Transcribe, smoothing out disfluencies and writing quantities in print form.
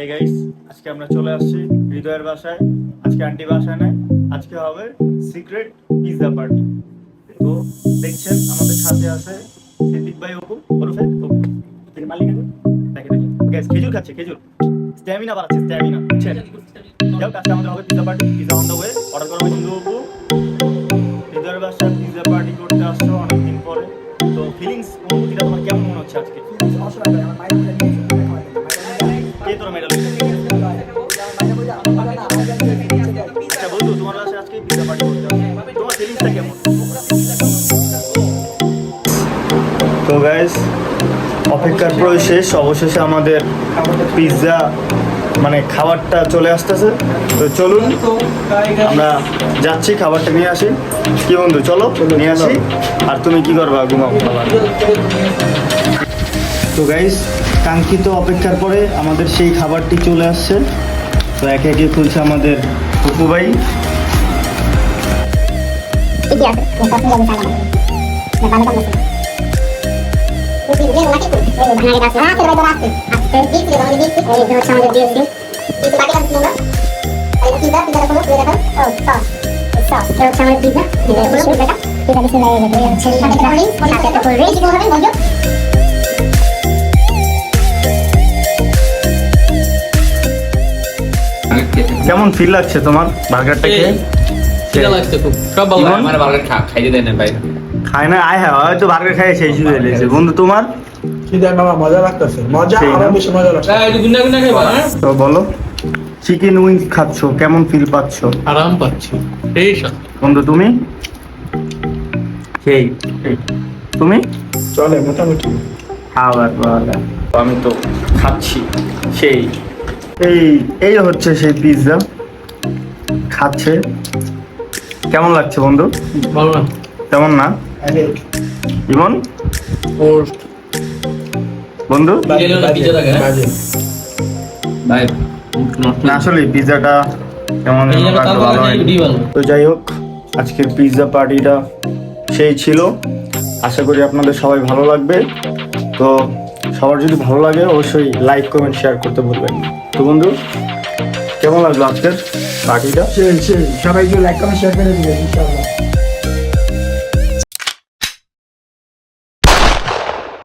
এই গাইস, আজকে আমরা চলে আসছি হৃদয়ের বাসায়। আজকে আন্টি বাসায় নাই, আজকে হবে সিক্রেট পিৎজা পার্টি। তো দেখছেন আমাদের সাথে আছে সিদ্দিক ভাই অপু ওরফে অপু, এর মালিক দেখেন। গাইস খেজুর খাচ্ছে, খেজুর স্ট্যামিনা বাড়াচ্ছে, স্ট্যামিনা বুঝছেন। যাও আজকে আমাদের হবে pizza party, pizza on the way. Order করা হয়েছিল অপু। হৃদয়ের বাসায় পিৎজা পার্টি করতে আসছো অনেকদিন পরে। তো ফিলিংস, অনুভূতিটা তোমার কেমন মনে হচ্ছে আজকে? কে তোর মেডাল? আচ্ছা বন্ধু, তোমার বাসায় আজকে পিৎজা পার্টি করতে আসছো, তোমার ফিলিংসটা কেমন? তো গাইস, অপেক্ষার পরে শেষ, অবশেষে আমাদের পিৎজা মানে খাবারটা চলে আসতেছে। তো চলুন আমরা যাচ্ছি, খাবারটা নিয়ে আসি। কি বন্ধু, চলো নিয়ে আসি। আর তুমি কি করবা? ঘুমাও। তো গাইস, কাঙ্ক্ষিত অপেক্ষার পরে আমাদের সেই খাবারটি চলে আসছে। তো একে একে খুলছে আমাদের অপু ভাই। কেমন ফিল লাগছে তোমার বার্গারটা খেয়ে? সেটা লাগছে খুব। সব ভালো, আমার বার্গার খাইতে দেয় না ভাই। খায় না? আয় হ্যাঁ, হয়তো বার্গার খাই সেই শুয়ে এসেছে। বন্ধু তোমার মজা লাগতেছে, মজা সেই না? আরো বেশি মজা লাগছে। একটু গুন্ডা গুন্ডা খাইবা। তো বলো, চিকেন উইংস খাচ্ছো, কেমন ফিল পাচ্ছো? আরাম পাচ্ছি। এই সব বন্ধু তুমি? সেই তুমি? চলে মোটামুটি। খাবার বাবা, আমি তো খাচ্ছি সেই। এই এই হচ্ছে সেই পিৎজা, খাচ্ছে। কেমন লাগছে বন্ধু? ভালো না। তেমন না? ইমন পোস্ট বন্ধু? বিরিয়ানি না পিজ্জা লাগে, হ্যাঁ? ভাই না আসলে পিৎজাটা কেমন যেন লাগলো, ভালো হয়নি। তো যাই হোক, আজকের পিৎজা পার্টিটা সেই ছিল। আশা করি আপনাদের সবাই ভালো লাগবে। তো সবার যদি ভালো লাগে অবশ্যই লাইক কমেন্ট শেয়ার করতে ভুলবেন না। তো বন্ধু, কেমন লাগলো আজকের পার্টিটা? সবাই লাইক কমেন্ট শেয়ার করে দিবেন ইনশাআল্লাহ।